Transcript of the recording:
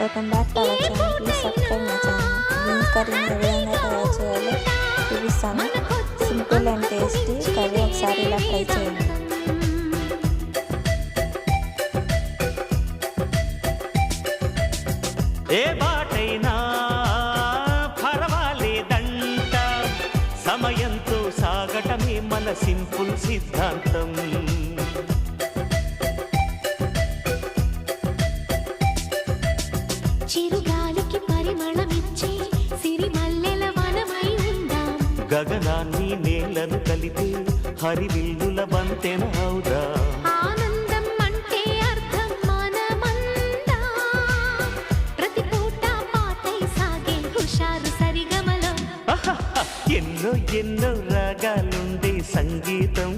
Welcome back to our channel. Please subscribe my channel. Beans కర్రీని ఏ విధంగా తయారు చేయాలో చూపిస్తాను. సింపుల్ అండ్ టేస్టీ కర్రీ, ఒకసారి ఇలా ట్రై చేయండి. ఏ బాటైనా పర్వాలేదంట, సమయంతో సాగటమే మన సింపుల్ సిద్ధాంతం. చిరుగాలికి పరిమళమిచ్చే సిరిమల్లెల వనమై ఉందాం. గగనాన్ని నేలను కలిపే హరివిల్లుల వంతెన అవుదాం. ఆనందం అంటే అర్థం మనమందా, ప్రతి పూట పాటై సాగే హుషారు సరిగమలో. ఎన్నో ఎన్నో రాగాలుండే సంగీతం